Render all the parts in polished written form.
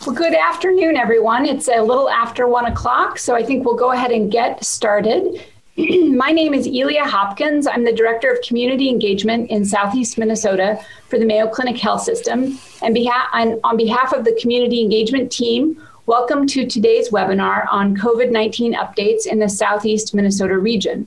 Well, good afternoon, everyone. It's a little after 1 o'clock, so I think we'll go ahead and get started. My name is Elia Hopkins. I'm the Director of Community Engagement in Southeast Minnesota for the Mayo Clinic Health System. And on behalf of the Community Engagement team, welcome to today's webinar on COVID-19 updates in the Southeast Minnesota region.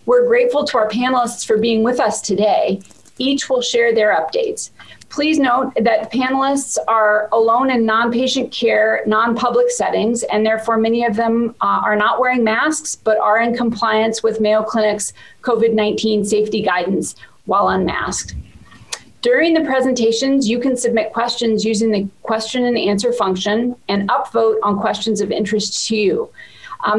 We're grateful to our panelists for being with us today. Each will share their updates. Please note that panelists are alone in non-patient care, non-public settings, and therefore many of them are not wearing masks, but are in compliance with Mayo Clinic's COVID-19 safety guidance while unmasked. During the presentations, you can submit questions using the question and answer function and upvote on questions of interest to you.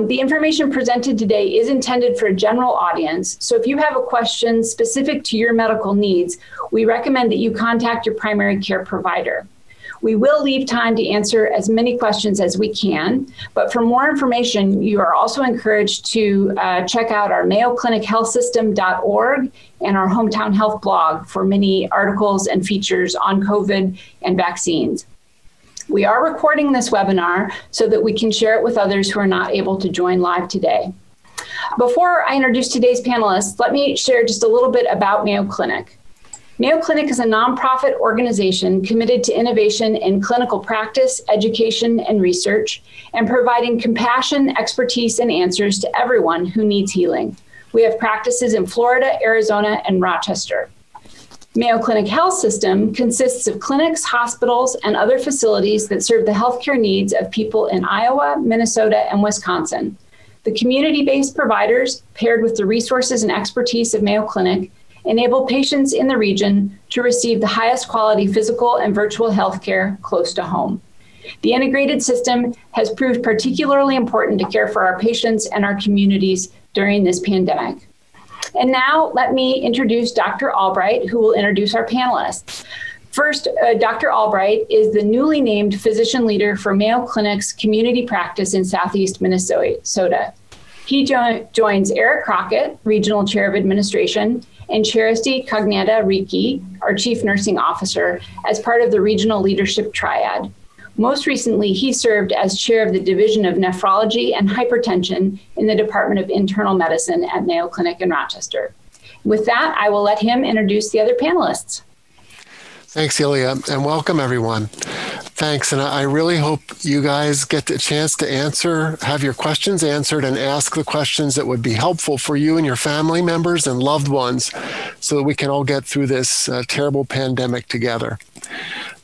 The information presented today is intended for a general audience, so if you have a question specific to your medical needs, we recommend that you contact your primary care provider. We will leave time to answer as many questions as we can, but for more information, you are also encouraged to check out our mayoclinichealthsystem.org and our Hometown Health blog for many articles and features on COVID and vaccines. We are recording this webinar so that we can share it with others who are not able to join live today. Before I introduce today's panelists, let me share just a little bit about Mayo Clinic. Mayo Clinic is a nonprofit organization committed to innovation in clinical practice, education, and research, and providing compassion, expertise, and answers to everyone who needs healing. We have practices in Florida, Arizona, and Rochester. Mayo Clinic Health System consists of clinics, hospitals, and other facilities that serve the healthcare needs of people in Iowa, Minnesota, and Wisconsin. The community-based providers, paired with the resources and expertise of Mayo Clinic, enable patients in the region to receive the highest quality physical and virtual healthcare close to home. The integrated system has proved particularly important to care for our patients and our communities during this pandemic. And now let me introduce Dr. Albright, who will introduce our panelists. First, Dr. Albright is the newly named physician leader for Mayo Clinic's community practice in Southeast Minnesota. He joins Eric Crockett, Regional Chair of Administration, and Charity Cognata-Ricci, our Chief Nursing Officer, as part of the regional leadership triad. Most recently, he served as chair of the Division of Nephrology and Hypertension in the Department of Internal Medicine at Mayo Clinic in Rochester. With that, I will let him introduce the other panelists. Thanks, Ilya, and welcome everyone. Thanks, and I really hope you guys get the chance to have your questions answered and ask the questions that would be helpful for you and your family members and loved ones so that we can all get through this terrible pandemic together.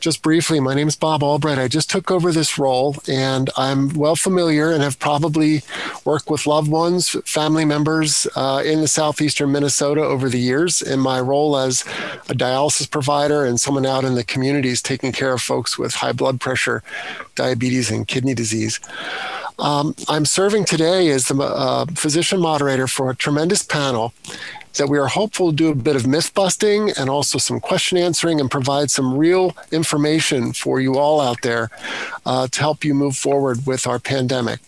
Just briefly, my name is Bob Albright. I just took over this role, and I'm well familiar and have probably worked with loved ones, family members in the southeastern Minnesota over the years in my role as a dialysis provider and someone out in the communities taking care of folks with high blood pressure, diabetes, and kidney disease. I'm serving today as the physician moderator for a tremendous panel that we are hopeful to do a bit of myth busting and also some question answering and provide some real information for you all out there to help you move forward with our pandemic.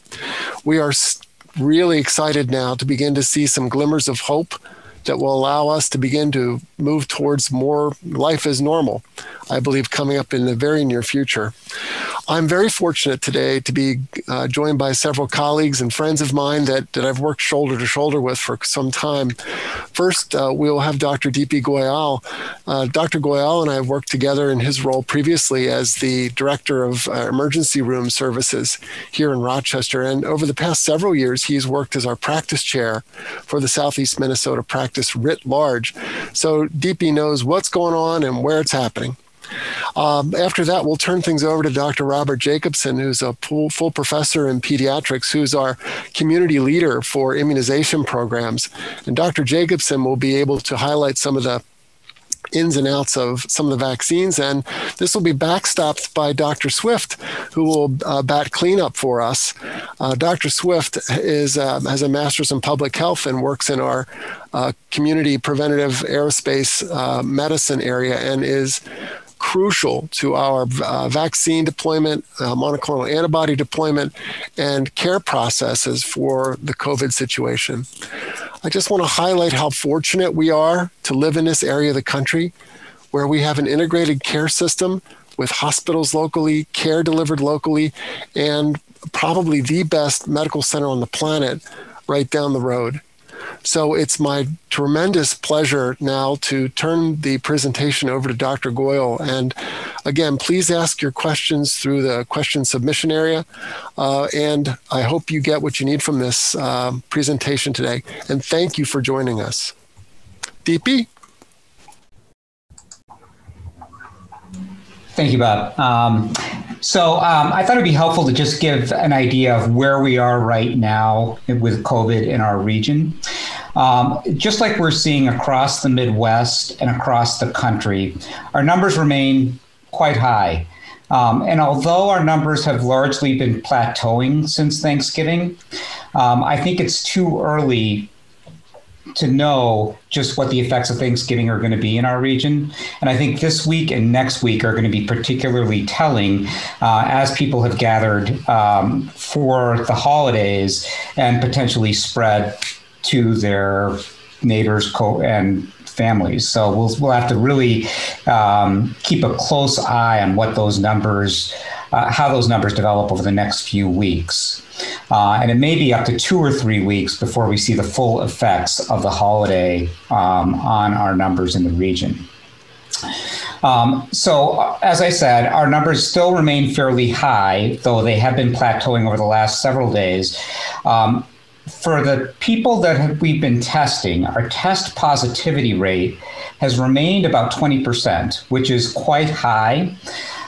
We are really excited now to begin to see some glimmers of hope that will allow us to begin to move towards more life as normal, I believe, coming up in the very near future. I'm very fortunate today to be joined by several colleagues and friends of mine that I've worked shoulder to shoulder with for some time. First, we'll have Dr. Deepi Goyal. Dr. Goyal and I have worked together in his role previously as the Director of Emergency Room Services here in Rochester. And over the past several years, he's worked as our practice chair for the Southeast Minnesota practice writ large. So Deepi knows what's going on and where it's happening. After that, we'll turn things over to Dr. Robert Jacobson, who's a full professor in pediatrics, who's our community leader for immunization programs. And Dr. Jacobson will be able to highlight some of the ins and outs of some of the vaccines. And this will be backstopped by Dr. Swift, who will bat cleanup for us. Dr. Swift has a master's in public health and works in our community preventative aerospace medicine area and is crucial to our vaccine deployment, monoclonal antibody deployment, and care processes for the COVID situation. I just want to highlight how fortunate we are to live in this area of the country where we have an integrated care system with hospitals locally, care delivered locally, and probably the best medical center on the planet right down the road. So it's my tremendous pleasure now to turn the presentation over to Dr. Goyal. And again, please ask your questions through the question submission area. And I hope you get what you need from this presentation today. And thank you for joining us. Deepi? Thank you, Bob. I thought it'd be helpful to just give an idea of where we are right now with COVID in our region. Just like we're seeing across the Midwest and across the country, our numbers remain quite high. And although our numbers have largely been plateauing since Thanksgiving, I think it's too early to know just what the effects of Thanksgiving are going to be in our region. And I think this week and next week are going to be particularly telling as people have gathered for the holidays and potentially spread to their neighbors and families. So we'll have to really keep a close eye on what those numbers, how those numbers develop over the next few weeks. And it may be up to 2 or 3 weeks before we see the full effects of the holiday on our numbers in the region. As I said, our numbers still remain fairly high, though they have been plateauing over the last several days. For the people that we've been testing, our test positivity rate has remained about 20%, which is quite high.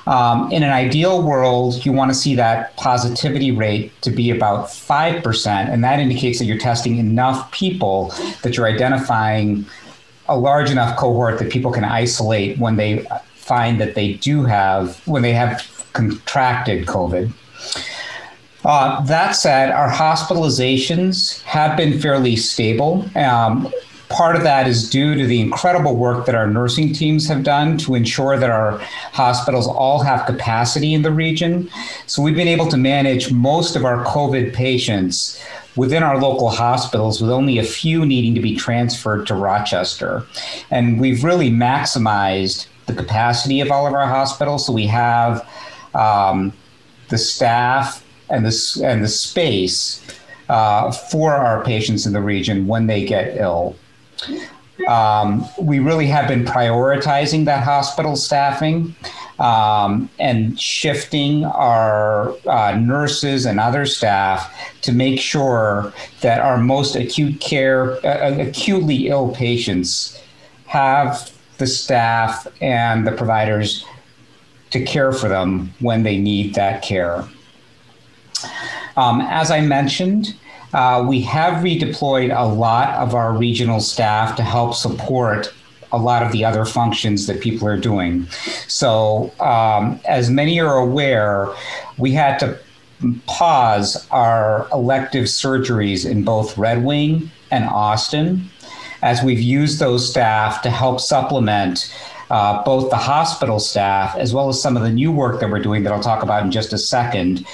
In an ideal world, you want to see that positivity rate to be about 5%, and that indicates that you're testing enough people that you're identifying a large enough cohort that people can isolate when they find that when they have contracted COVID. That said, our hospitalizations have been fairly stable. Part of that is due to the incredible work that our nursing teams have done to ensure that our hospitals all have capacity in the region. So we've been able to manage most of our COVID patients within our local hospitals with only a few needing to be transferred to Rochester. And we've really maximized the capacity of all of our hospitals. So we have the staff and the space for our patients in the region when they get ill. We really have been prioritizing that hospital staffing and shifting our nurses and other staff to make sure that our most acutely ill patients have the staff and the providers to care for them when they need that care. As I mentioned, we have redeployed a lot of our regional staff to help support a lot of the other functions that people are doing. So as many are aware, we had to pause our elective surgeries in both Red Wing and Austin, as we've used those staff to help supplement both the hospital staff as well as some of the new work that we're doing that I'll talk about in just a second,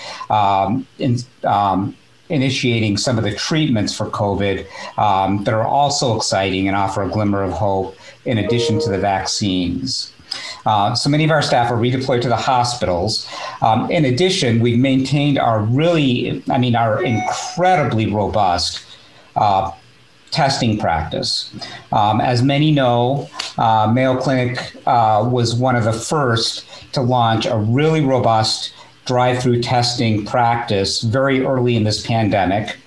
initiating some of the treatments for COVID that are also exciting and offer a glimmer of hope in addition to the vaccines. So many of our staff are redeployed to the hospitals. In addition, we've maintained our incredibly robust testing practice. As many know, Mayo Clinic was one of the first to launch a really robust drive-through testing practice very early in this pandemic.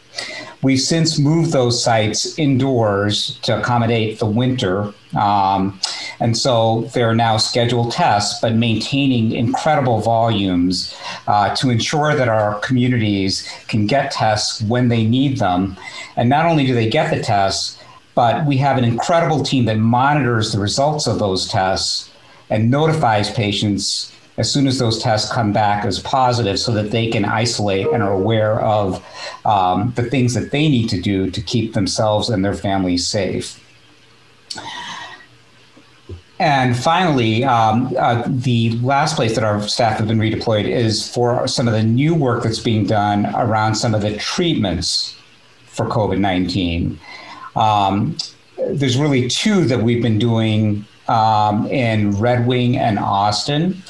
We've since moved those sites indoors to accommodate the winter. And so they're now scheduled tests, but maintaining incredible volumes to ensure that our communities can get tests when they need them. And not only do they get the tests, but we have an incredible team that monitors the results of those tests and notifies patients as soon as those tests come back as positive so that they can isolate and are aware of the things that they need to do to keep themselves and their families safe. And finally, the last place that our staff have been redeployed is for some of the new work that's being done around some of the treatments for COVID-19. There's really two that we've been doing in Red Wing and Austin.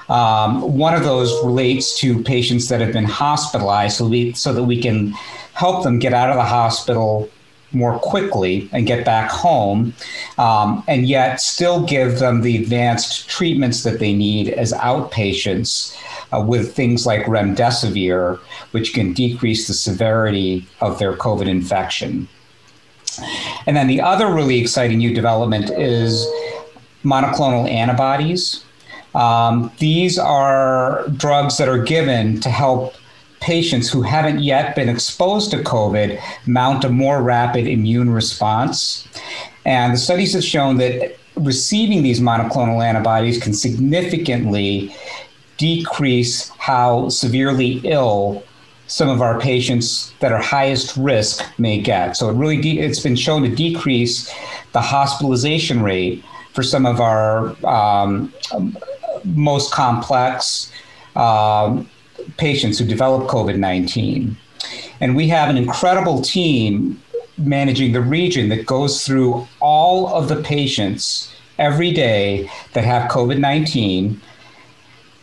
One of those relates to patients that have been hospitalized so that we can help them get out of the hospital more quickly and get back home, and yet still give them the advanced treatments that they need as outpatients with things like remdesivir, which can decrease the severity of their COVID infection. And then the other really exciting new development is monoclonal antibodies. These are drugs that are given to help patients who haven't yet been exposed to COVID mount a more rapid immune response. And the studies have shown that receiving these monoclonal antibodies can significantly decrease how severely ill some of our patients that are highest risk may get. So it's been shown to decrease the hospitalization rate for some of our most complex patients who develop COVID-19. And we have an incredible team managing the region that goes through all of the patients every day that have COVID-19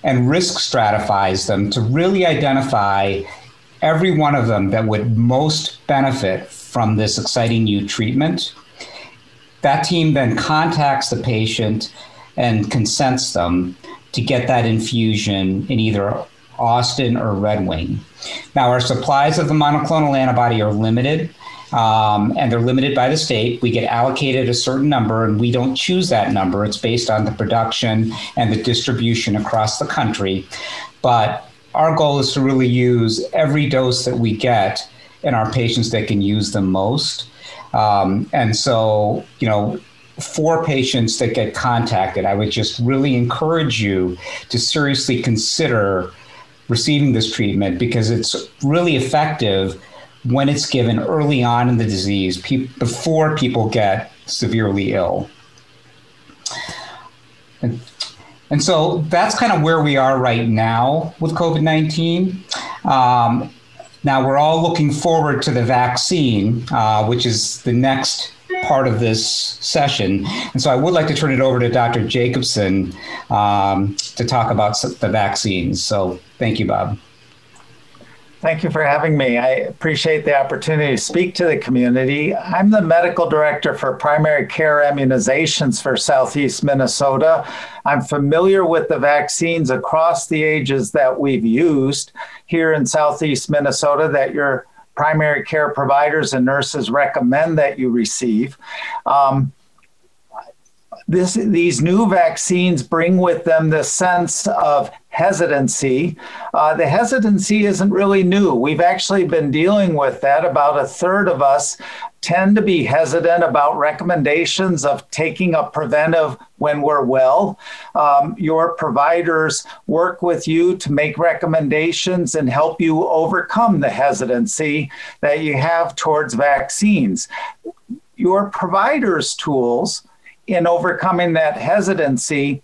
and risk stratifies them to really identify every one of them that would most benefit from this exciting new treatment. That team then contacts the patient and consents them to get that infusion in either Austin or Red Wing. Now, our supplies of the monoclonal antibody are limited, and they're limited by the state. We get allocated a certain number, and we don't choose that number. It's based on the production and the distribution across the country. But our goal is to really use every dose that we get in our patients that can use them most. And so, for patients that get contacted, I would just really encourage you to seriously consider receiving this treatment because it's really effective when it's given early on in the disease, before people get severely ill. And so that's kind of where we are right now with COVID-19. Now we're all looking forward to the vaccine, which is the next part of this session. And so I would like to turn it over to Dr. Jacobson to talk about the vaccines. So thank you, Bob. Thank you for having me. I appreciate the opportunity to speak to the community. I'm the medical director for primary care immunizations for Southeast Minnesota. I'm familiar with the vaccines across the ages that we've used here in Southeast Minnesota that your primary care providers and nurses recommend that you receive. These new vaccines bring with them the sense of hesitancy. The hesitancy isn't really new. We've actually been dealing with that. About a third of us tend to be hesitant about recommendations of taking a preventive when we're well. Your providers work with you to make recommendations and help you overcome the hesitancy that you have towards vaccines. Your providers' tools in overcoming that hesitancy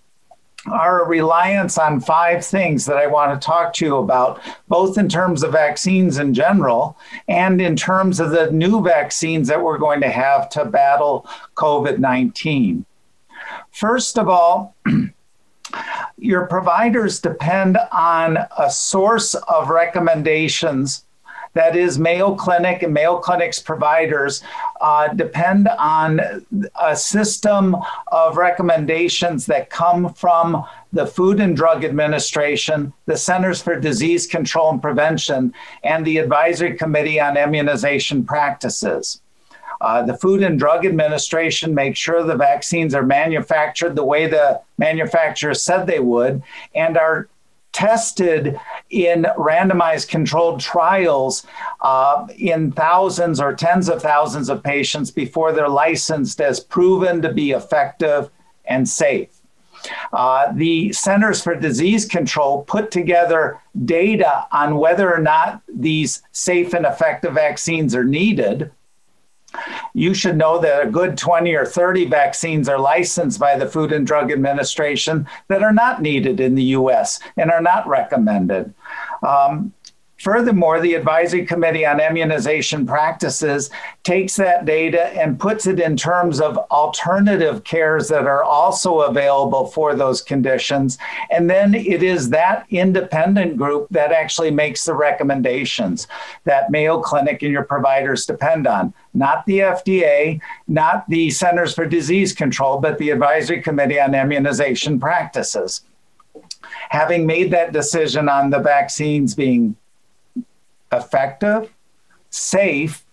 are a reliance on 5 things that I want to talk to you about, both in terms of vaccines in general and in terms of the new vaccines that we're going to have to battle COVID-19. First of all, your providers depend on a source of recommendations. That is, Mayo Clinic and Mayo Clinic's providers depend on a system of recommendations that come from the Food and Drug Administration, the Centers for Disease Control and Prevention, and the Advisory Committee on Immunization Practices. The Food and Drug Administration makes sure the vaccines are manufactured the way the manufacturer said they would and are tested in randomized controlled trials in thousands or tens of thousands of patients before they're licensed as proven to be effective and safe. The Centers for Disease Control put together data on whether or not these safe and effective vaccines are needed. You should know that a good 20 or 30 vaccines are licensed by the Food and Drug Administration that are not needed in the U.S. and are not recommended. Furthermore, the Advisory Committee on Immunization Practices takes that data and puts it in terms of alternative cares that are also available for those conditions. And then it is that independent group that actually makes the recommendations that Mayo Clinic and your providers depend on. Not the FDA, not the Centers for Disease Control, but the Advisory Committee on Immunization Practices. Having made that decision on the vaccines being effective, safe,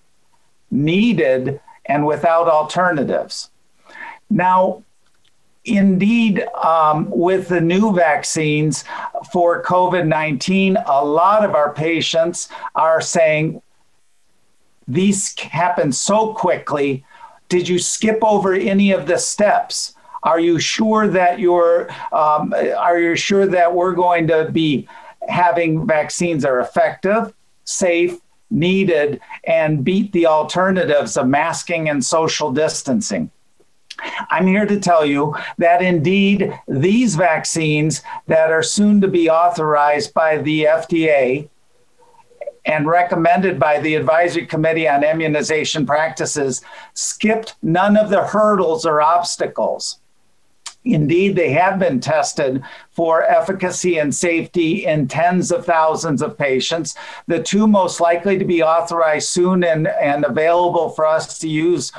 needed, and without alternatives. Now, indeed, with the new vaccines for COVID-19, a lot of our patients are saying, these happen so quickly. Did you skip over any of the steps? Are you sure that we're going to be having vaccines that are effective, safe, needed, and beat the alternatives of masking and social distancing? I'm here to tell you that indeed these vaccines that are soon to be authorized by the FDA and recommended by the Advisory Committee on Immunization Practices skipped none of the hurdles or obstacles. Indeed, they have been tested for efficacy and safety in tens of thousands of patients. The two most likely to be authorized soon and available for us to use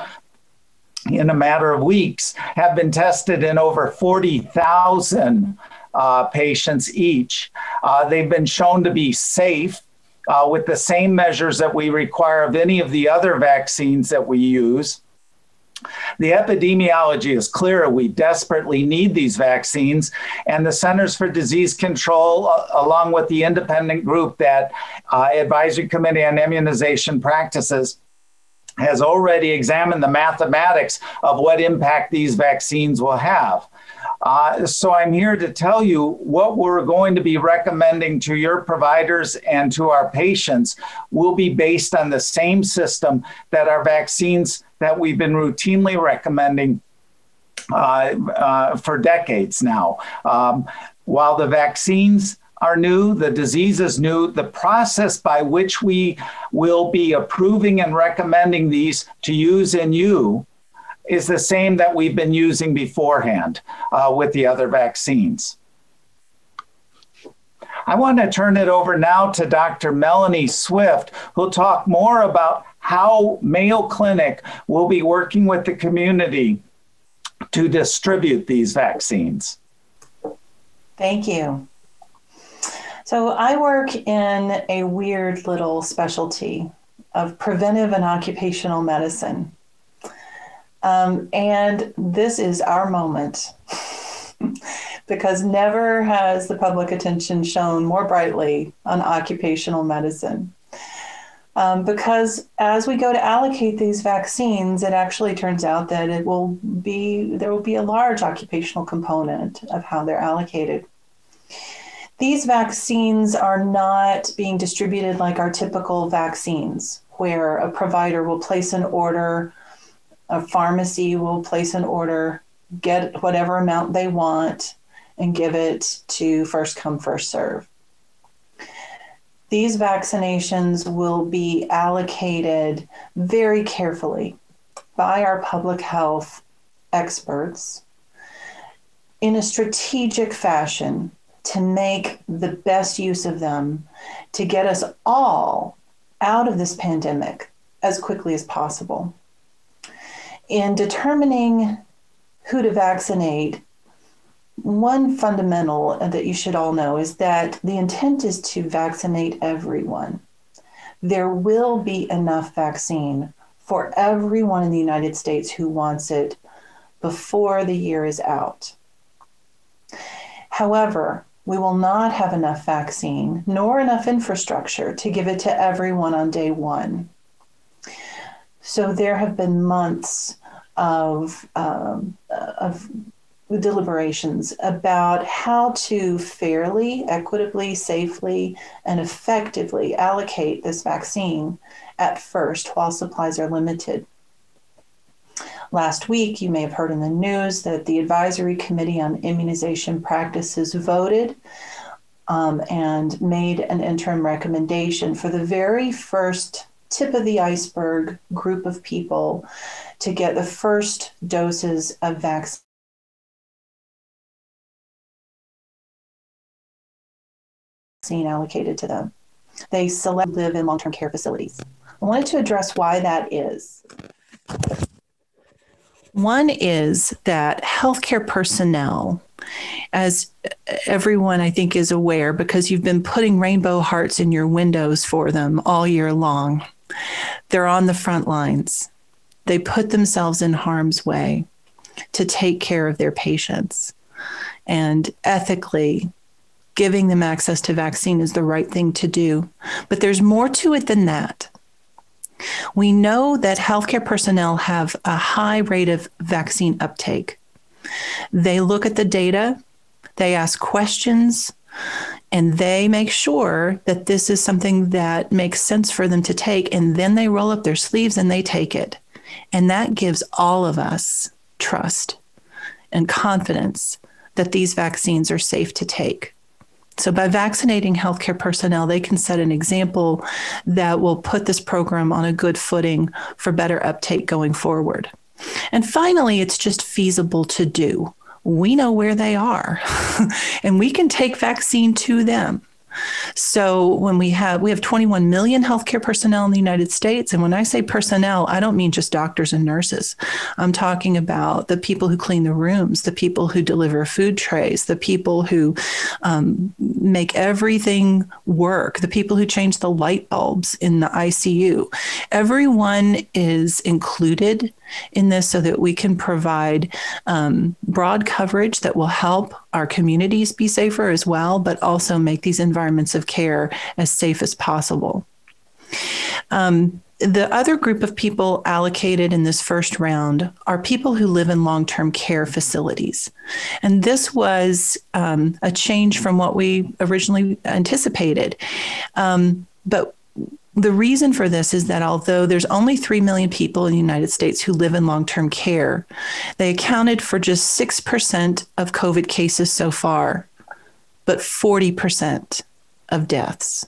in a matter of weeks have been tested in over 40,000 patients each. They've been shown to be safe with the same measures that we require of any of the other vaccines that we use. The epidemiology is clear. We desperately need these vaccines, and the Centers for Disease Control, along with the independent group that Advisory Committee on Immunization Practices, has already examined the mathematics of what impact these vaccines will have. So I'm here to tell you what we're going to be recommending to your providers and to our patients will be based on the same system that our vaccines that we've been routinely recommending for decades now. While the vaccines are new, the disease is new, the process by which we will be approving and recommending these to use in you is the same that we've been using beforehand with the other vaccines. I want to turn it over now to Dr. Melanie Swift, who'll talk more about how Mayo Clinic will be working with the community to distribute these vaccines. Thank you. So I work in a weird little specialty of preventive and occupational medicine. And this is our moment because never has the public attention shone more brightly on occupational medicine. Because as we go to allocate these vaccines, it actually turns out that there will be a large occupational component of how they're allocated. These vaccines are not being distributed like our typical vaccines, where a provider will place an order, a pharmacy will place an order, get whatever amount they want, and give it to first come, first serve. These vaccinations will be allocated very carefully by our public health experts in a strategic fashion to make the best use of them to get us all out of this pandemic as quickly as possible. In determining who to vaccinate, one fundamental that you should all know is that the intent is to vaccinate everyone. There will be enough vaccine for everyone in the United States who wants it before the year is out. However, we will not have enough vaccine nor enough infrastructure to give it to everyone on day one. So there have been months of deliberations about how to fairly, equitably, safely, and effectively allocate this vaccine at first while supplies are limited. Last week, you may have heard in the news that the Advisory Committee on Immunization Practices voted and made an interim recommendation for the very first tip of the iceberg group of people to get the first doses of vaccine allocated to them. They live in long-term care facilities. I wanted to address why that is. One is that healthcare personnel, as everyone I think is aware, because you've been putting rainbow hearts in your windows for them all year long, they're on the front lines. They put themselves in harm's way to take care of their patients. And ethically, giving them access to vaccine is the right thing to do. But there's more to it than that. We know that healthcare personnel have a high rate of vaccine uptake. They look at the data, they ask questions, and they make sure that this is something that makes sense for them to take, and then they roll up their sleeves and they take it. And that gives all of us trust and confidence that these vaccines are safe to take. So by vaccinating healthcare personnel, they can set an example that will put this program on a good footing for better uptake going forward. And finally, it's just feasible to do. We know where they are, and we can take vaccine to them. So when we have 21 million healthcare personnel in the United States. And when I say personnel, I don't mean just doctors and nurses. I'm talking about the people who clean the rooms, the people who deliver food trays, the people who make everything work, the people who change the light bulbs in the ICU. Everyone is included in this so that we can provide broad coverage that will help our communities be safer as well, but also make these environments of care as safe as possible. The other group of people allocated in this first round are people who live in long-term care facilities. And this was a change from what we originally anticipated. But the reason for this is that although there's only 3 million people in the United States who live in long-term care, they accounted for just 6% of COVID cases so far, but 40% of deaths.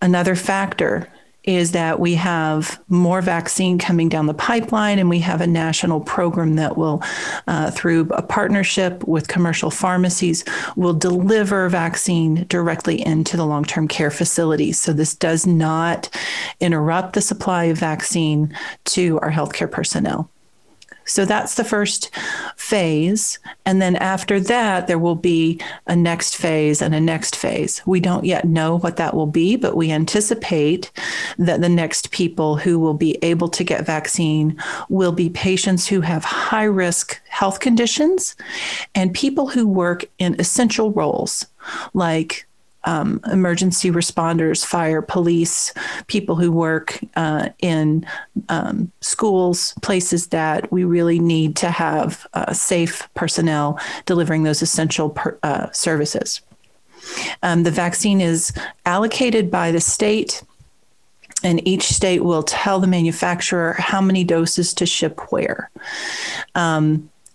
Another factor is that we have more vaccine coming down the pipeline, and we have a national program that will, through a partnership with commercial pharmacies, will deliver vaccine directly into the long-term care facilities. So this does not interrupt the supply of vaccine to our healthcare personnel. So that's the first phase. And then after that, there will be a next phase and a next phase. We don't yet know what that will be, but we anticipate that the next people who will be able to get vaccine will be patients who have high-risk health conditions and people who work in essential roles like emergency responders, fire, police, people who work in schools, places that we really need to have safe personnel delivering those essential services. The vaccine is allocated by the state, and each state will tell the manufacturer how many doses to ship where.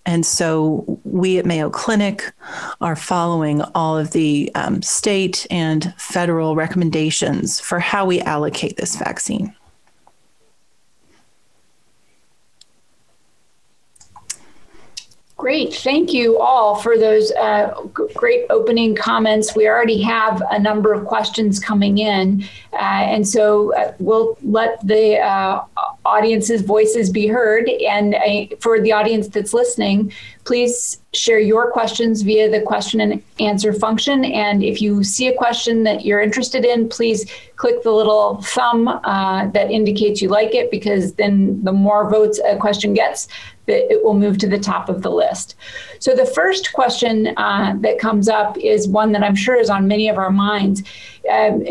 And so we at Mayo Clinic are following all of the state and federal recommendations for how we allocate this vaccine. Great. Thank you all for those great opening comments. We already have a number of questions coming in, and so we'll let the audience's voices be heard. And for the audience that's listening, please share your questions via the question and answer function. And if you see a question that you're interested in, please click the little thumb that indicates you like it, because then the more votes a question gets, it will move to the top of the list. So the first question that comes up is one that I'm sure is on many of our minds.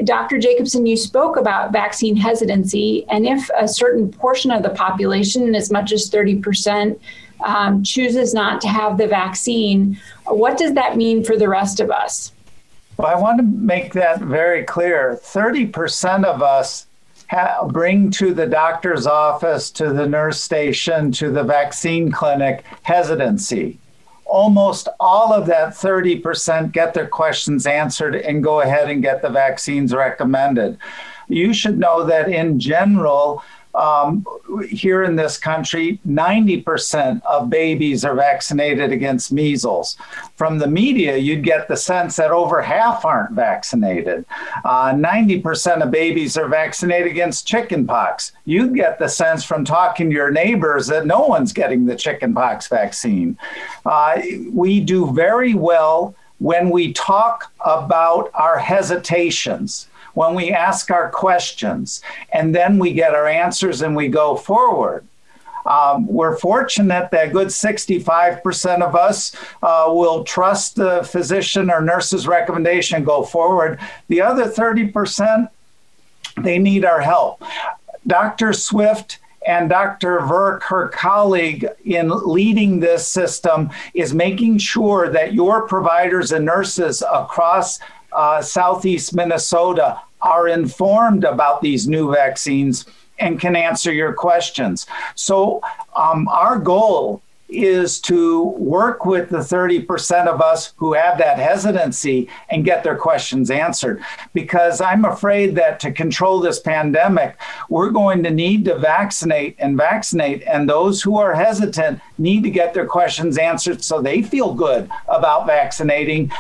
Dr. Jacobson, you spoke about vaccine hesitancy, and if a certain portion of the population, as much as 30%, chooses not to have the vaccine, what does that mean for the rest of us? Well, I want to make that very clear. 30% of us bring to the doctor's office, to the nurse station, to the vaccine clinic hesitancy. almost all of that 30% get their questions answered and go ahead and get the vaccines recommended. You should know that in general, here in this country, 90% of babies are vaccinated against measles. From the media, you'd get the sense that over half aren't vaccinated. 90% of babies are vaccinated against chickenpox. You'd get the sense from talking to your neighbors that no one's getting the chickenpox vaccine. We do very well when we talk about our hesitations, when we ask our questions, and then we get our answers and we go forward. We're fortunate that a good 65% of us will trust the physician or nurse's recommendation and go forward. The other 30%, they need our help. Dr. Swift and Dr. Verk, her colleague in leading this system, is making sure that your providers and nurses across Southeast Minnesota are informed about these new vaccines and can answer your questions. So our goal is to work with the 30% of us who have that hesitancy and get their questions answered. Because I'm afraid that to control this pandemic, we're going to need to vaccinate, and those who are hesitant need to get their questions answered so they feel good about vaccinating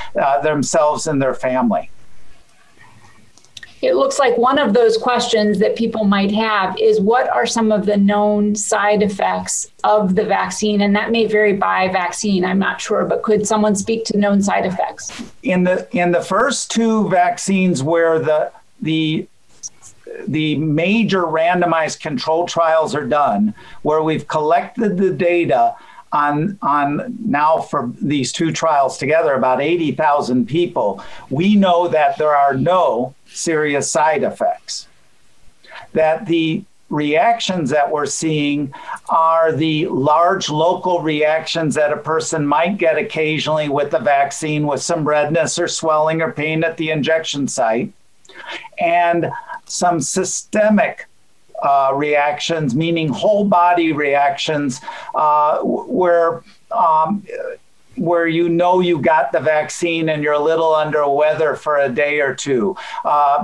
themselves and their family. It looks like one of those questions that people might have is, what are some of the known side effects of the vaccine? And that may vary by vaccine, I'm not sure, but could someone speak to known side effects? In the first two vaccines where the major randomized control trials are done, where we've collected the data on now for these two trials together, about 80,000 people, we know that there are no serious side effects. That the reactions that we're seeing are the large local reactions that a person might get occasionally with the vaccine, with some redness or swelling or pain at the injection site, and some systemic reactions, meaning whole body reactions, where you know you got the vaccine and you're a little under weather for a day or two.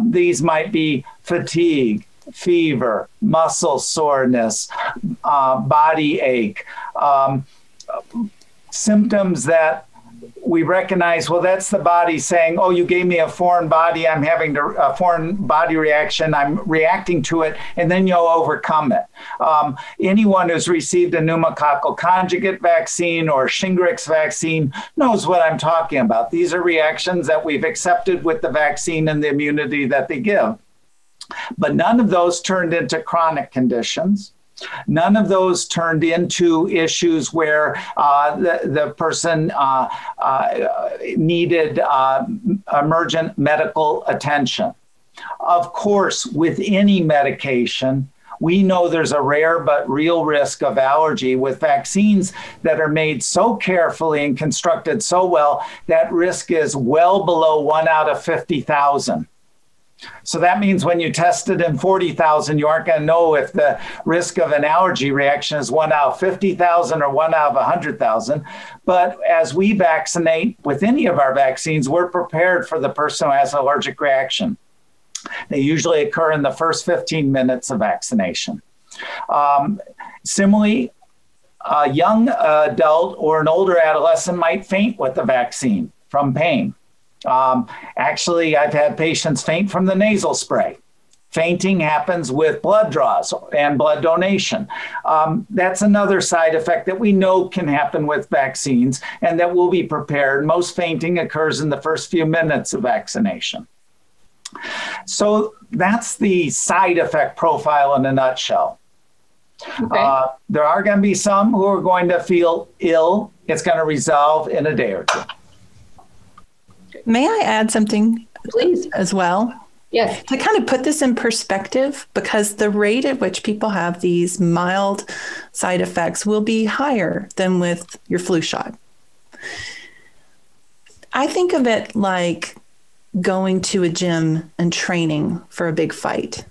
These might be fatigue, fever, muscle soreness, body ache, symptoms that we recognize, well, that's the body saying, oh, you gave me a foreign body, I'm having a foreign body reaction, I'm reacting to it, and then you'll overcome it. Anyone who's received a pneumococcal conjugate vaccine or Shingrix vaccine knows what I'm talking about. These are reactions that we've accepted with the vaccine and the immunity that they give. But none of those turned into chronic conditions. None of those turned into issues where the person needed emergent medical attention. Of course, with any medication, we know there's a rare but real risk of allergy. With vaccines that are made so carefully and constructed so well, that risk is well below 1 out of 50,000. So that means when you test it in 40,000, you aren't going to know if the risk of an allergy reaction is 1 out of 50,000 or 1 out of 100,000. But as we vaccinate with any of our vaccines, we're prepared for the person who has an allergic reaction. They usually occur in the first 15 minutes of vaccination. Similarly, a young adult or an older adolescent might faint with the vaccine from pain. Actually, I've had patients faint from the nasal spray. Fainting happens with blood draws and blood donation. That's another side effect that we know can happen with vaccines and that we'll be prepared. Most fainting occurs in the first few minutes of vaccination. So that's the side effect profile in a nutshell. Okay. There are going to be some who are going to feel ill. It's going to resolve in a day or two. May I add something, please, as well? Yes. To kind of put this in perspective, because the rate at which people have these mild side effects will be higher than with your flu shot. I think of it like going to a gym and training for a big fight.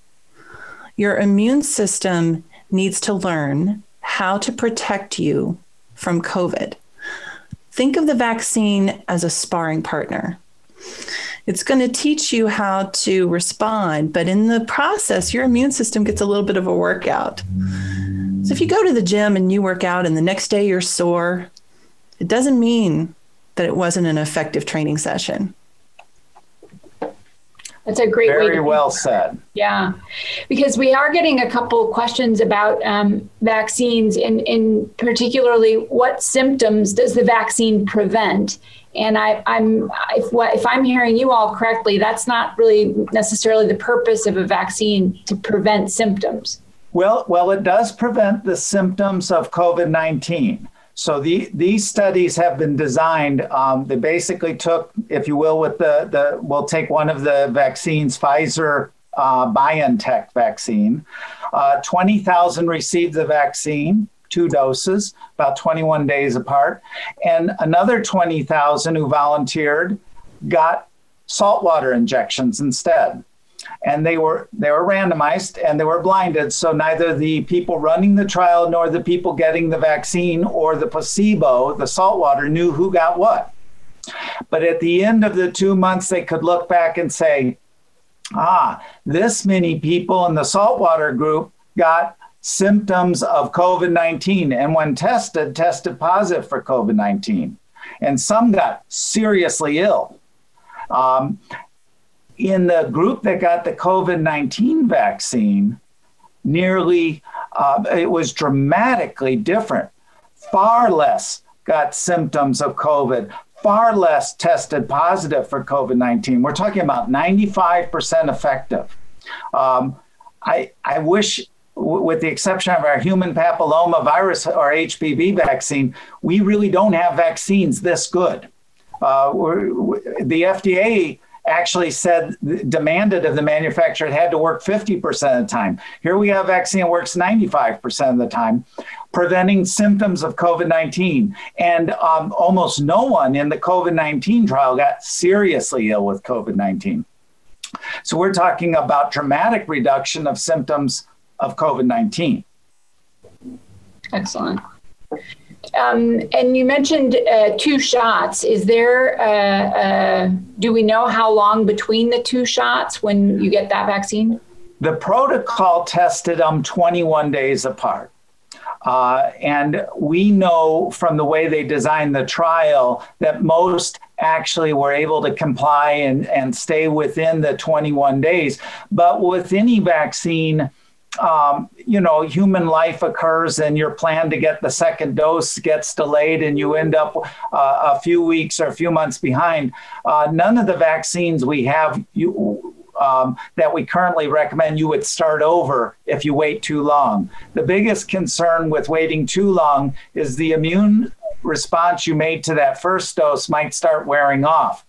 Your immune system needs to learn how to protect you from COVID. think of the vaccine as a sparring partner. It's going to teach you how to respond, but in the process, your immune system gets a little bit of a workout. So if you go to the gym and you work out and the next day you're sore, it doesn't mean that it wasn't an effective training session. That's a great way. Very well said. Yeah, because we are getting a couple of questions about vaccines, in particularly what symptoms does the vaccine prevent? And if I'm hearing you all correctly, that's not really necessarily the purpose of a vaccine, to prevent symptoms. Well, it does prevent the symptoms of COVID-19. So these studies have been designed. They basically took, if you will, with we'll take one of the vaccines, Pfizer BioNTech vaccine. 20,000 received the vaccine, 2 doses, about 21 days apart. And another 20,000 who volunteered got saltwater injections instead. And they were randomized and they were blinded. So neither the people running the trial nor the people getting the vaccine or the placebo, the saltwater, knew who got what. But at the end of the 2 months, they could look back and say, this many people in the saltwater group got symptoms of COVID-19. And when tested positive for COVID-19. And some got seriously ill. In the group that got the COVID-19 vaccine, it was dramatically different. Far less got symptoms of COVID, far less tested positive for COVID-19. We're talking about 95% effective. I wish, with the exception of our human papilloma virus or HPV vaccine, we really don't have vaccines this good. The FDA actually demanded of the manufacturer it had to work 50% of the time. Here we have a vaccine that works 95% of the time, preventing symptoms of COVID-19. And almost no one in the COVID-19 trial got seriously ill with COVID-19. So we're talking about dramatic reduction of symptoms of COVID-19. Excellent. And you mentioned 2 shots. Is there, do we know how long between the 2 shots when you get that vaccine? The protocol tested them 21 days apart. And we know from the way they designed the trial that most actually were able to comply and stay within the 21 days. But with any vaccine, human life occurs and your plan to get the second dose gets delayed and you end up a few weeks or a few months behind. None of the vaccines we have that we currently recommend you would start over if you wait too long. The biggest concern with waiting too long is the immune response you made to that first dose might start wearing off.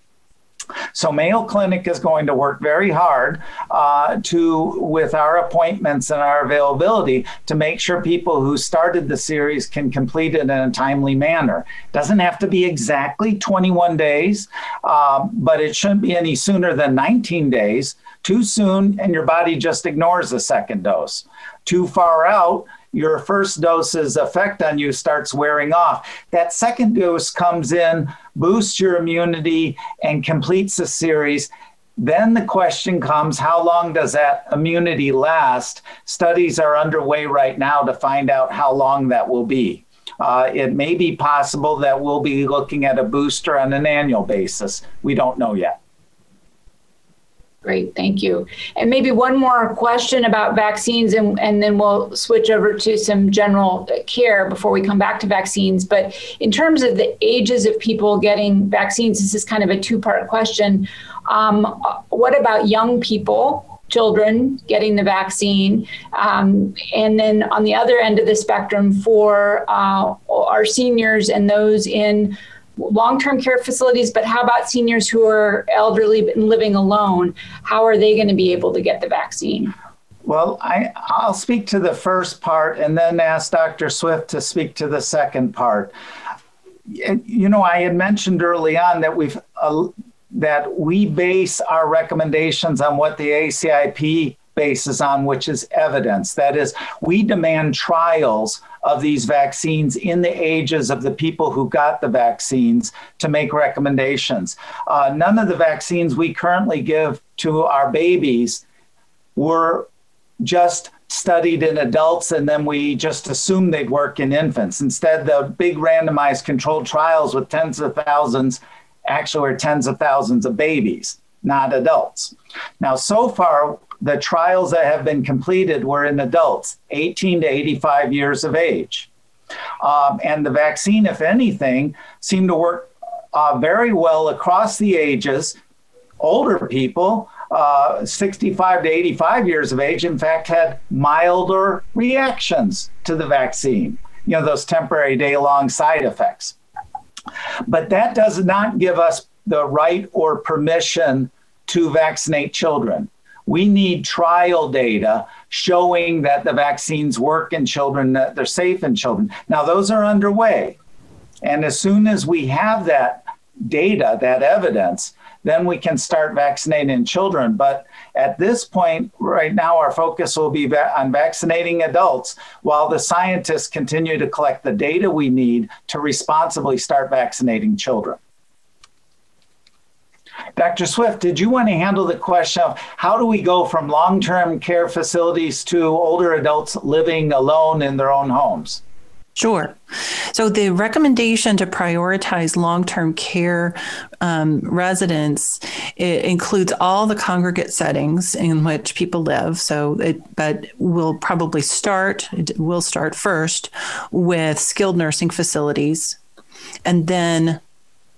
So Mayo Clinic is going to work very hard with our appointments and our availability to make sure people who started the series can complete it in a timely manner. It doesn't have to be exactly 21 days, but it shouldn't be any sooner than 19 days. Too soon, and your body just ignores the second dose. Too far out, your first dose's effect on you starts wearing off. That second dose comes in, boosts your immunity, and completes the series. Then the question comes, how long does that immunity last? Studies are underway right now to find out how long that will be. It may be possible that we'll be looking at a booster on an annual basis. We don't know yet. Great, thank you. And maybe one more question about vaccines, and then we'll switch over to some general care before we come back to vaccines. But in terms of the ages of people getting vaccines, this is kind of a 2-part question. What about young people, children getting the vaccine? And then on the other end of the spectrum for our seniors and those in long-term care facilities, but how about seniors who are elderly and living alone? How are they going to be able to get the vaccine? Well, I'll speak to the first part and then ask Dr. Swift to speak to the second part. I had mentioned early on that we base our recommendations on what the ACIP basis on, which is evidence. That is, we demand trials of these vaccines in the ages of the people who got the vaccines to make recommendations. None of the vaccines we currently give to our babies were just studied in adults and then we just assumed they'd work in infants. Instead, the big randomized controlled trials with tens of thousands actually were tens of thousands of babies, not adults. Now, so far, the trials that have been completed were in adults, 18 to 85 years of age. And the vaccine, if anything, seemed to work very well across the ages. Older people, 65 to 85 years of age, in fact, had milder reactions to the vaccine, those temporary day-long side effects. But that does not give us the right or permission to vaccinate children. We need trial data showing that the vaccines work in children, that they're safe in children. Now, those are underway. And as soon as we have that data, that evidence, then we can start vaccinating children. But at this point, right now, our focus will be on vaccinating adults while the scientists continue to collect the data we need to responsibly start vaccinating children. Dr. Swift, did you want to handle the question of how do we go from long-term care facilities to older adults living alone in their own homes? Sure. So the recommendation to prioritize long-term care residents, it includes all the congregate settings in which people live. But we'll start first with skilled nursing facilities, and then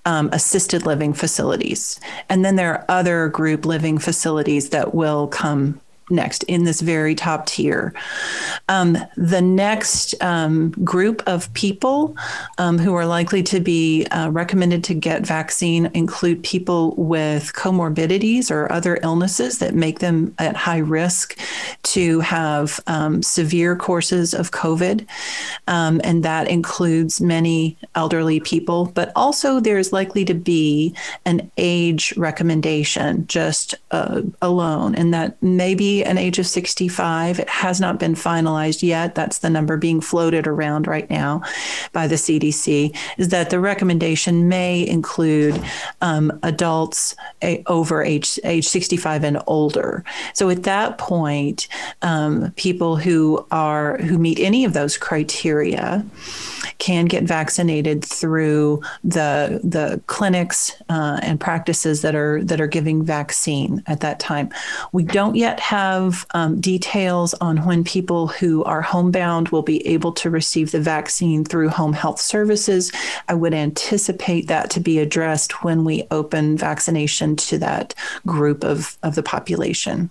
assisted living facilities. And then there are other group living facilities that will come next in this very top tier. The next group of people who are likely to be recommended to get vaccine include people with comorbidities or other illnesses that make them at high risk to have severe courses of COVID. And that includes many elderly people, but also there's likely to be an age recommendation just alone, and that may be an age of 65. It has not been finalized yet. That's the number being floated around right now by the CDC, is that the recommendation may include adults over age 65 and older. So at that point, people who meet any of those criteria can get vaccinated through the clinics and practices that are giving vaccine at that time. We don't yet have details on when people who are homebound will be able to receive the vaccine through home health services. I would anticipate that to be addressed when we open vaccination to that group of the population.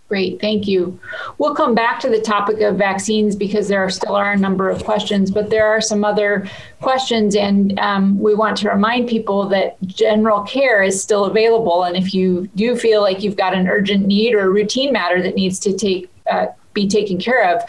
Great, thank you. We'll come back to the topic of vaccines because there still are a number of questions, but there are some other questions, and we want to remind people that general care is still available. And if you do feel like you've got an urgent need or a routine matter that needs to be taken care of,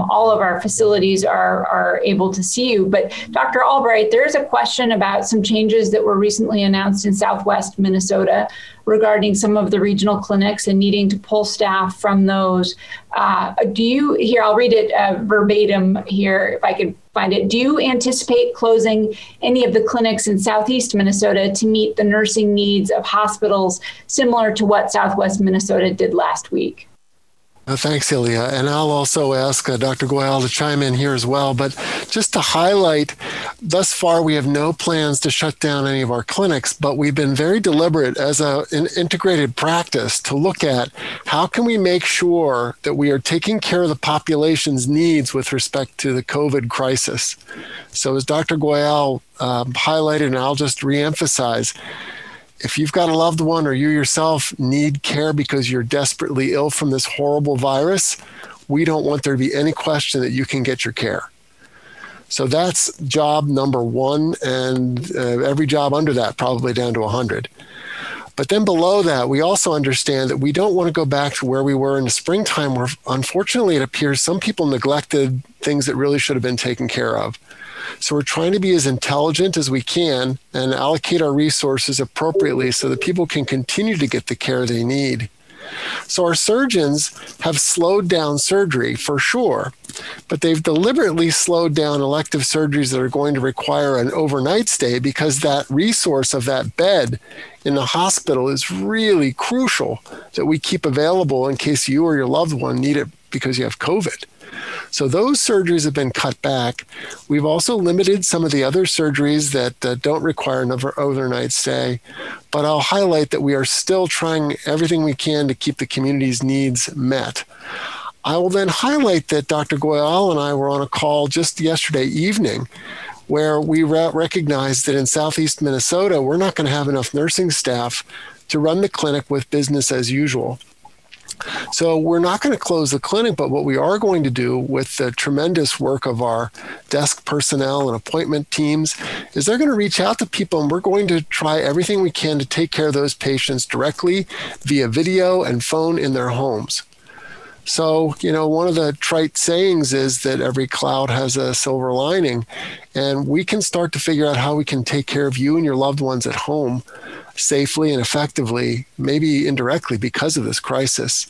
all of our facilities are able to see you. But Dr. Albright, there's a question about some changes that were recently announced in Southwest Minnesota regarding some of the regional clinics and needing to pull staff from those. I'll read it verbatim here if I could find it. Do you anticipate closing any of the clinics in Southeast Minnesota to meet the nursing needs of hospitals similar to what Southwest Minnesota did last week? Thanks, Ilya. And I'll also ask Dr. Goyal to chime in here as well. But just to highlight, thus far, we have no plans to shut down any of our clinics, but we've been very deliberate as an integrated practice to look at how can we make sure that we are taking care of the population's needs with respect to the COVID crisis. So as Dr. Goyal highlighted, and I'll just reemphasize, if you've got a loved one or you yourself need care because you're desperately ill from this horrible virus, we don't want there to be any question that you can get your care. So that's job number one, and every job under that probably down to 100. But then below that, we also understand that we don't want to go back to where we were in the springtime, where unfortunately it appears some people neglected things that really should have been taken care of. So we're trying to be as intelligent as we can and allocate our resources appropriately so that people can continue to get the care they need. So our surgeons have slowed down surgery for sure, but they've deliberately slowed down elective surgeries that are going to require an overnight stay because that resource of that bed in the hospital is really crucial that we keep available in case you or your loved one need it because you have COVID. So those surgeries have been cut back. We've also limited some of the other surgeries that don't require an overnight stay. But I'll highlight that we are still trying everything we can to keep the community's needs met. I will then highlight that Dr. Goyal and I were on a call just yesterday evening where we recognized that in Southeast Minnesota, we're not going to have enough nursing staff to run the clinic with business as usual. So we're not going to close the clinic, but what we are going to do with the tremendous work of our desk personnel and appointment teams is they're going to reach out to people, and we're going to try everything we can to take care of those patients directly via video and phone in their homes. So, one of the trite sayings is that every cloud has a silver lining, and we can start to figure out how we can take care of you and your loved ones at home safely and effectively, maybe indirectly because of this crisis.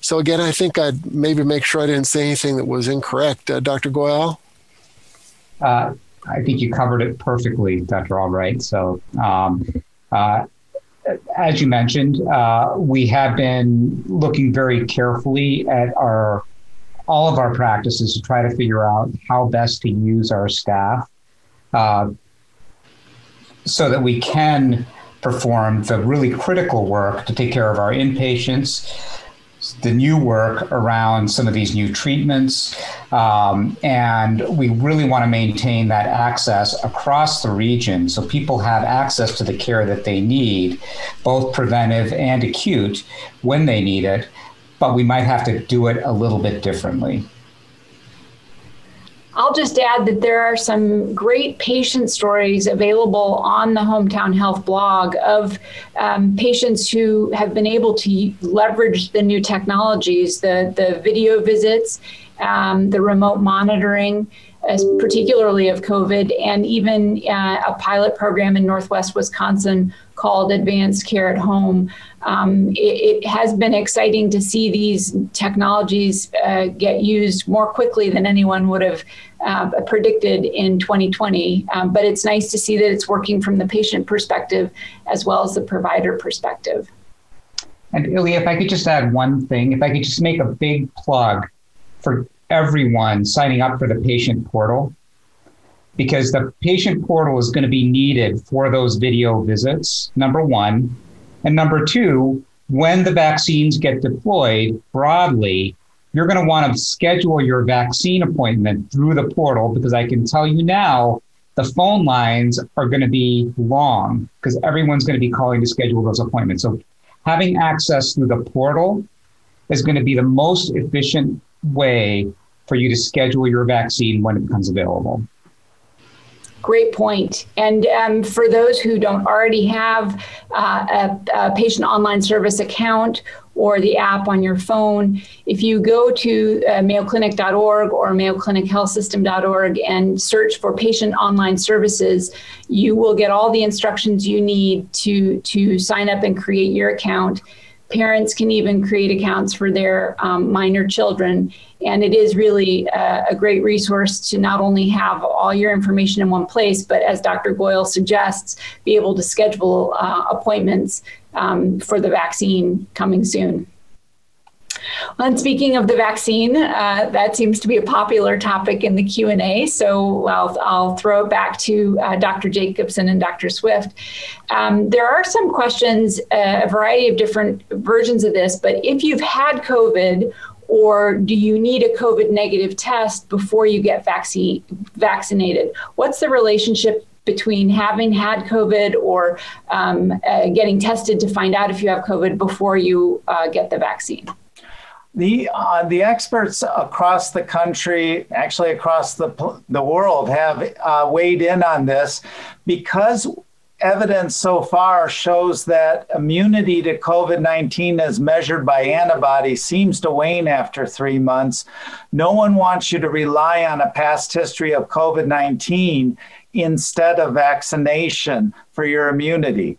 So again, I think I'd maybe make sure I didn't say anything that was incorrect. Dr. Goyal? I think you covered it perfectly, Dr. Albright. So as you mentioned, we have been looking very carefully at all of our practices to try to figure out how best to use our staff so that we can perform the really critical work to take care of our inpatients, the new work around some of these new treatments, and we really want to maintain that access across the region so people have access to the care that they need, both preventive and acute when they need it, but we might have to do it a little bit differently. I'll just add that there are some great patient stories available on the Hometown Health blog of patients who have been able to leverage the new technologies, the video visits, the remote monitoring, particularly of COVID, and even a pilot program in Northwest Wisconsin called Advanced Care at Home. It has been exciting to see these technologies get used more quickly than anyone would have predicted in 2020. But it's nice to see that it's working from the patient perspective as well as the provider perspective. And Ilya, if I could just add one thing, if I could just make a big plug for everyone signing up for the patient portal, because the patient portal is going to be needed for those video visits, number one. And number two, when the vaccines get deployed broadly, you're going to want to schedule your vaccine appointment through the portal, because I can tell you now, the phone lines are going to be long because everyone's going to be calling to schedule those appointments. So having access through the portal is going to be the most efficient way for you to schedule your vaccine when it becomes available. Great point. And for those who don't already have a patient online service account or the app on your phone, if you go to mayoclinic.org or mayoclinichealthsystem.org and search for patient online services, you will get all the instructions you need to sign up and create your account. Parents can even create accounts for their minor children. And it is really a great resource to not only have all your information in one place, but as Dr. Goyal suggests, be able to schedule appointments for the vaccine coming soon. Well, and speaking of the vaccine, that seems to be a popular topic in the Q&A. So I'll throw it back to Dr. Jacobson and Dr. Swift. There are some questions, a variety of different versions of this, but if you've had COVID, or do you need a COVID negative test before you get vaccinated? What's the relationship between having had COVID or getting tested to find out if you have COVID before you get the vaccine? The experts across the country, actually across the world, have weighed in on this because evidence so far shows that immunity to COVID-19 as measured by antibodies seems to wane after 3 months. No one wants you to rely on a past history of COVID-19 instead of vaccination for your immunity.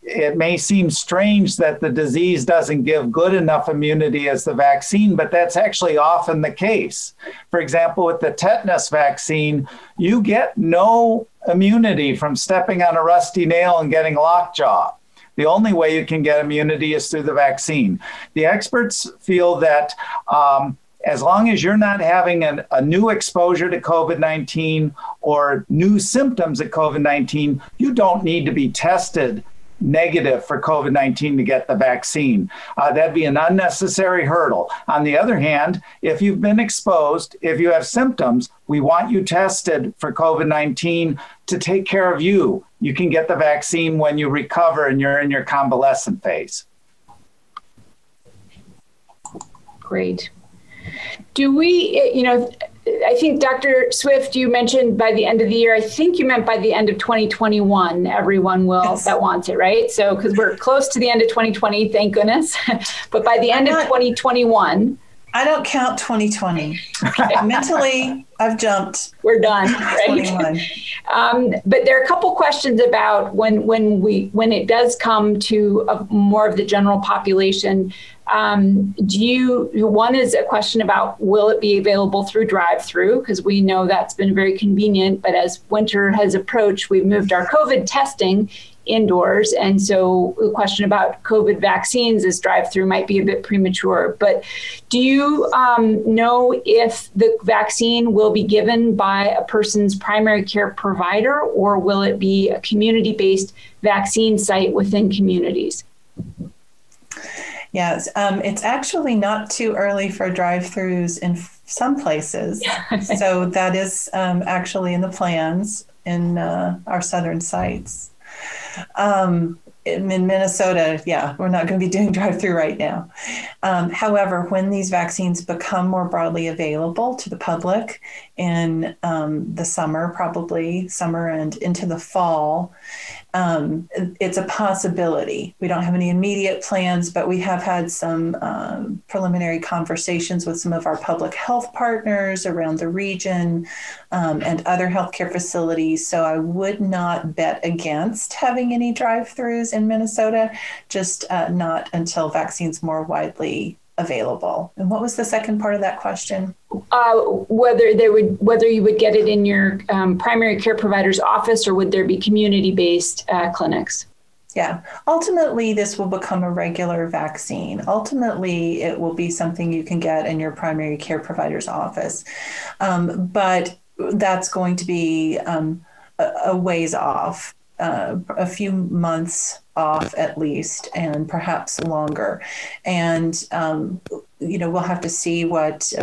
it may seem strange that the disease doesn't give good enough immunity as the vaccine, but that's actually often the case. For example, with the tetanus vaccine, you get no immunity from stepping on a rusty nail and getting lockjaw. The only way you can get immunity is through the vaccine. The experts feel that as long as you're not having a new exposure to COVID-19 or new symptoms of COVID-19, you don't need to be tested negative for COVID-19 to get the vaccine. That'd be an unnecessary hurdle. On the other hand, if you've been exposed, if you have symptoms, we want you tested for COVID-19 to take care of you. You can get the vaccine when you recover and you're in your convalescent phase. Great. Do we, I think Dr. Swift, you mentioned by the end of the year, I think you meant by the end of 2021, everyone will, yes, that wants it, right? So, because we're close to the end of 2020, thank goodness. But by the end of 2021. I don't count 2020. Okay. Mentally, I've jumped. We're done, right? But there are a couple questions about when it does come to more of the general population. One is a question about, will it be available through drive-through? Because we know that's been very convenient, but as winter has approached, we've moved our COVID testing indoors. And so the question about COVID vaccines as drive-through might be a bit premature. But do you know if the vaccine will be given by a person's primary care provider, or will it be a community-based vaccine site within communities? Yes, it's actually not too early for drive-throughs in some places. So that is actually in the plans in our southern sites. In Minnesota, yeah, we're not going to be doing drive-through right now. However, when these vaccines become more broadly available to the public in the summer, probably summer and into the fall, it's a possibility. We don't have any immediate plans, but we have had some preliminary conversations with some of our public health partners around the region and other healthcare facilities. So I would not bet against having any drive-throughs in Minnesota, just not until vaccines more widely available. And what was the second part of that question? Whether you would get it in your primary care provider's office, or would there be community-based clinics? Yeah, ultimately, this will become a regular vaccine. Ultimately, it will be something you can get in your primary care provider's office. But that's going to be a ways off, a few months off at least, and perhaps longer. And, we'll have to see what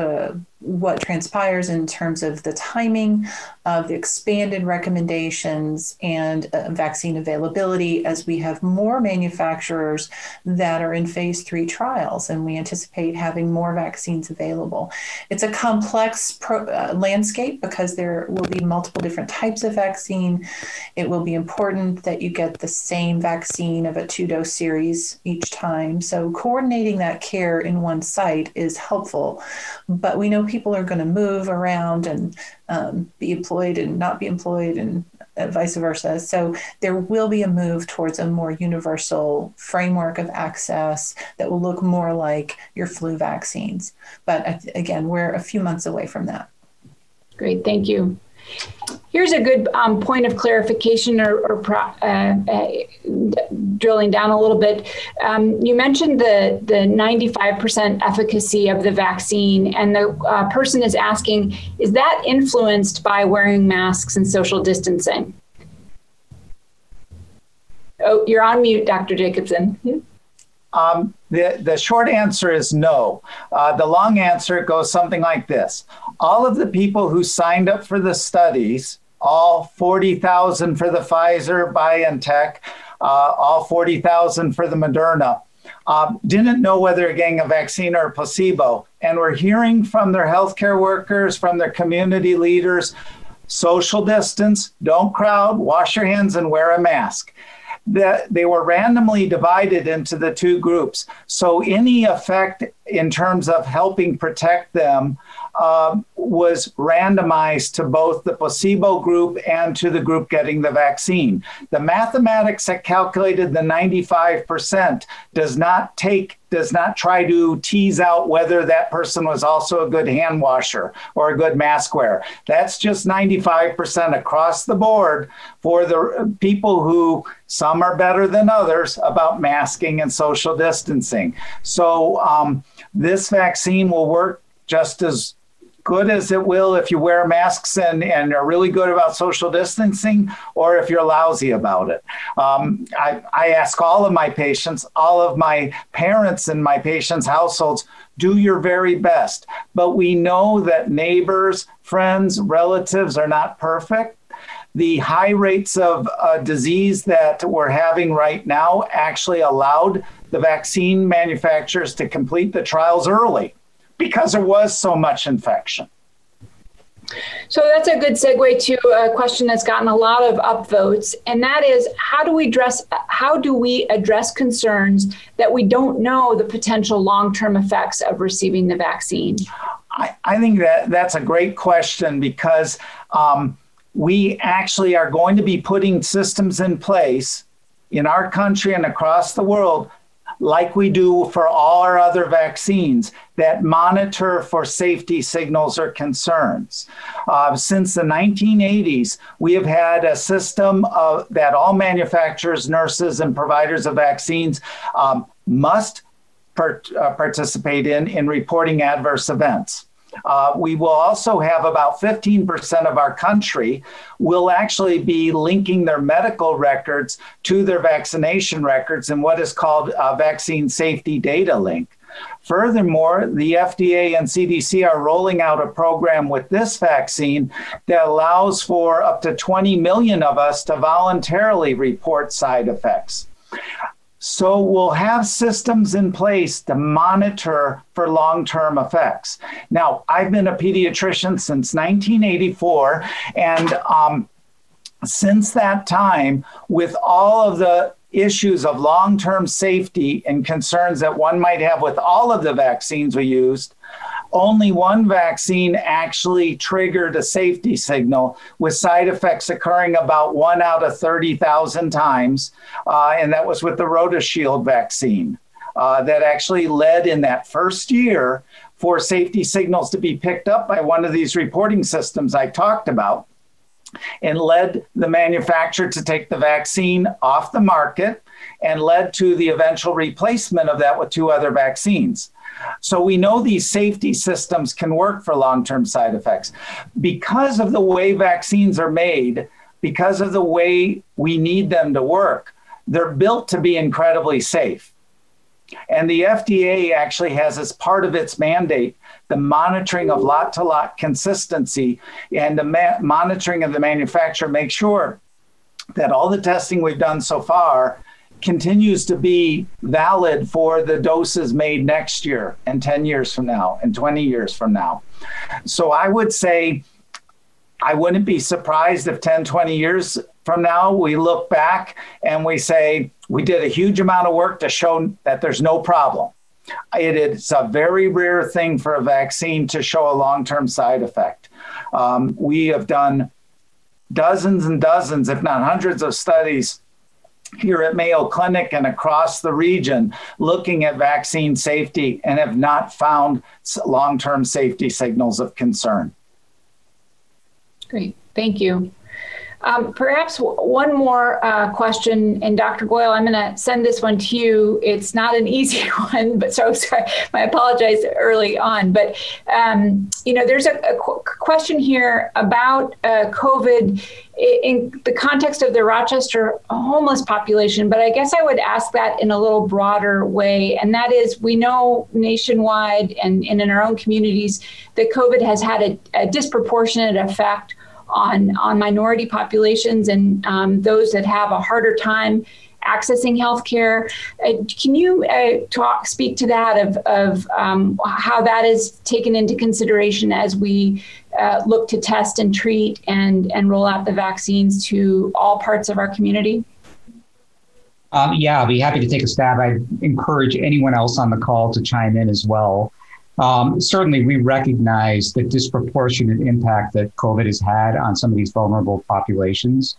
transpires in terms of the timing of the expanded recommendations and vaccine availability, as we have more manufacturers that are in phase 3 trials, and we anticipate having more vaccines available. It's a complex landscape because there will be multiple different types of vaccine. It will be important that you get the same vaccine of a 2-dose series each time. So coordinating that care in one site is helpful, but we know people are going to move around and be employed and not be employed, and vice versa. So there will be a move towards a more universal framework of access that will look more like your flu vaccines. But again, we're a few months away from that. Great, thank you. Here's a good point of clarification or drilling down a little bit. You mentioned the 95% efficacy of the vaccine, and the person is asking, is that influenced by wearing masks and social distancing? Oh, you're on mute, Dr. Jacobson. The short answer is no. The long answer goes something like this. All of the people who signed up for the studies, all 40,000 for the Pfizer, BioNTech, all 40,000 for the Moderna, didn't know whether they're getting a vaccine or a placebo. And we're hearing from their healthcare workers, from their community leaders, social distance, don't crowd, wash your hands, and wear a mask. They were randomly divided into the two groups. So any effect in terms of helping protect them was randomized to both the placebo group and to the group getting the vaccine. The mathematics that calculated the 95% does not try to tease out whether that person was also a good hand washer or a good mask wearer. That's just 95% across the board for the people who, some are better than others about masking and social distancing. So this vaccine will work just as good as it will if you wear masks and are really good about social distancing, or if you're lousy about it. I ask all of my patients, all of my parents in my patients' households, do your very best. But we know that neighbors, friends, relatives are not perfect. The high rates of disease that we're having right now actually allowed the vaccine manufacturers to complete the trials early, because there was so much infection. So that's a good segue to a question that's gotten a lot of upvotes, and that is, how do we address concerns that we don't know the potential long-term effects of receiving the vaccine? I think that's a great question, because we actually are going to be putting systems in place in our country and across the world, like we do for all our other vaccines, that monitor for safety signals or concerns. Since the 1980s, we have had a system that all manufacturers, nurses, and providers of vaccines must participate in reporting adverse events. We will also have about 15% of our country will actually be linking their medical records to their vaccination records in what is called a vaccine safety data link. Furthermore, the FDA and CDC are rolling out a program with this vaccine that allows for up to 20 million of us to voluntarily report side effects. So we'll have systems in place to monitor for long-term effects. Now, I've been a pediatrician since 1984, and since that time, with all of the issues of long-term safety and concerns that one might have with all of the vaccines we used, only one vaccine actually triggered a safety signal, with side effects occurring about 1 out of 30,000 times, and that was with the RotaShield vaccine. That actually led in that first year for safety signals to be picked up by one of these reporting systems I talked about, and led the manufacturer to take the vaccine off the market, and led to the eventual replacement of that with 2 other vaccines. So we know these safety systems can work for long-term side effects. Because of the way vaccines are made, because of the way we need them to work, they're built to be incredibly safe. And the FDA actually has, as part of its mandate, the monitoring of lot-to-lot consistency, and the monitoring of the manufacturer make sure that all the testing we've done so far continues to be valid for the doses made next year and 10 years from now and 20 years from now. So I would say I wouldn't be surprised if 10, 20 years from now we look back and we say we did a huge amount of work to show that there's no problem. It is a very rare thing for a vaccine to show a long-term side effect. We have done dozens and dozens, if not hundreds of studies here at Mayo Clinic and across the region looking at vaccine safety, and have not found long-term safety signals of concern. Great, thank you. Perhaps one more question, and Dr. Goyal, I'm going to send this one to you. It's not an easy one, but so sorry, I apologize early on. But, there's a question here about COVID in the context of the Rochester homeless population, but I guess I would ask that in a little broader way. And that is, we know nationwide and in our own communities that COVID has had a disproportionate effect on minority populations and those that have a harder time accessing healthcare. Can you speak to that of how that is taken into consideration as we look to test and treat and roll out the vaccines to all parts of our community? Yeah, I'll be happy to take a stab. I encourage anyone else on the call to chime in as well. Certainly, we recognize the disproportionate impact that COVID has had on some of these vulnerable populations.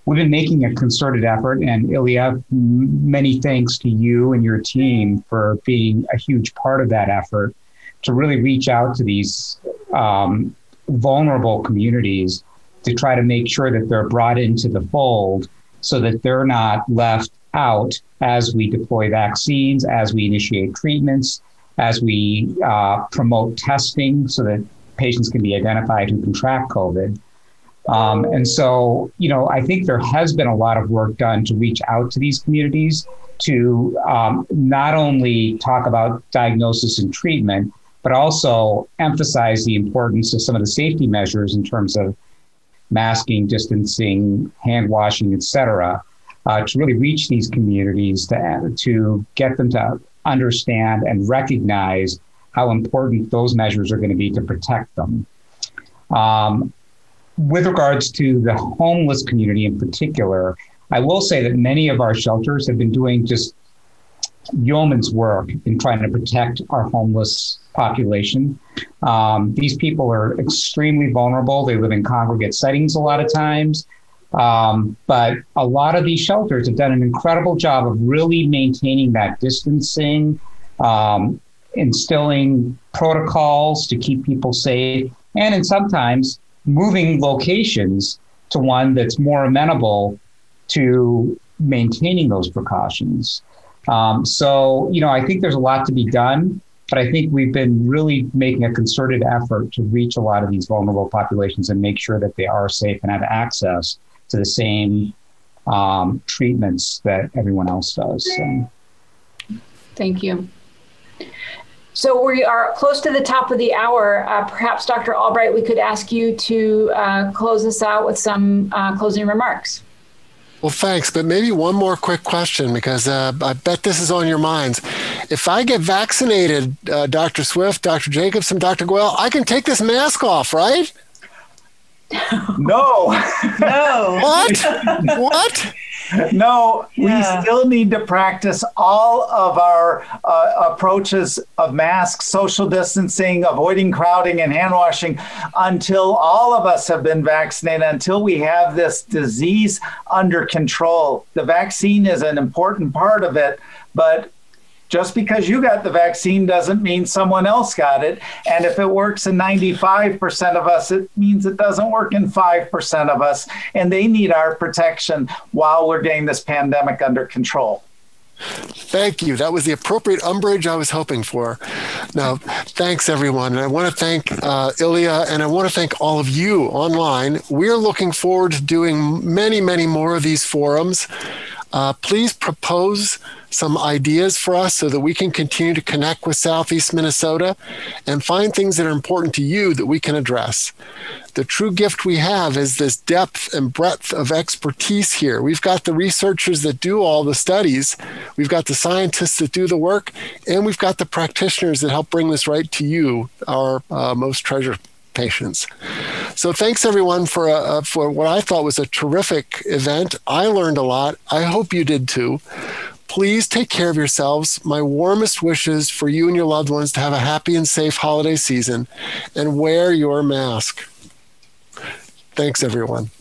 We've been making a concerted effort, and Ilya, many thanks to you and your team for being a huge part of that effort to really reach out to these vulnerable communities to try to make sure that they're brought into the fold so that they're not left out as we deploy vaccines, as we initiate treatments, as we promote testing so that patients can be identified who contract COVID. And so, I think there has been a lot of work done to reach out to these communities to not only talk about diagnosis and treatment, but also emphasize the importance of some of the safety measures in terms of masking, distancing, hand washing, et cetera, to really reach these communities to get them to understand and recognize how important those measures are going to be to protect them. With regards to the homeless community in particular, I will say that many of our shelters have been doing just yeoman's work in trying to protect our homeless population. These people are extremely vulnerable. They live in congregate settings a lot of times. But a lot of these shelters have done an incredible job of really maintaining that distancing, instilling protocols to keep people safe, and in sometimes moving locations to one that's more amenable to maintaining those precautions. So, I think there's a lot to be done, but I think we've been really making a concerted effort to reach a lot of these vulnerable populations and make sure that they are safe and have access to the same treatments that everyone else does. So. Thank you. So we are close to the top of the hour. Perhaps, Dr. Albright, we could ask you to close us out with some closing remarks. Well, thanks. But maybe one more quick question, because I bet this is on your minds. If I get vaccinated, Dr. Swift, Dr. Jacobson, Dr. Goyal, I can take this mask off, right? No. No. What? No, Yeah. we still need to practice all of our approaches of masks, social distancing, avoiding crowding, and hand washing until all of us have been vaccinated, until we have this disease under control. The vaccine is an important part of it, but just because you got the vaccine doesn't mean someone else got it. And if it works in 95% of us, it means it doesn't work in 5% of us. And they need our protection while we're getting this pandemic under control. Thank you. That was the appropriate umbrage I was hoping for. Now, thanks, everyone. And I want to thank Ilya, and I want to thank all of you online. We're looking forward to doing many, many more of these forums. Please propose some ideas for us so that we can continue to connect with Southeast Minnesota and find things that are important to you that we can address. The true gift we have is this depth and breadth of expertise here. We've got the researchers that do all the studies, we've got the scientists that do the work, and we've got the practitioners that help bring this right to you, our most treasured patients. So thanks everyone for what I thought was a terrific event. I learned a lot. I hope you did too. Please take care of yourselves. My warmest wishes for you and your loved ones to have a happy and safe holiday season, and wear your mask. Thanks everyone.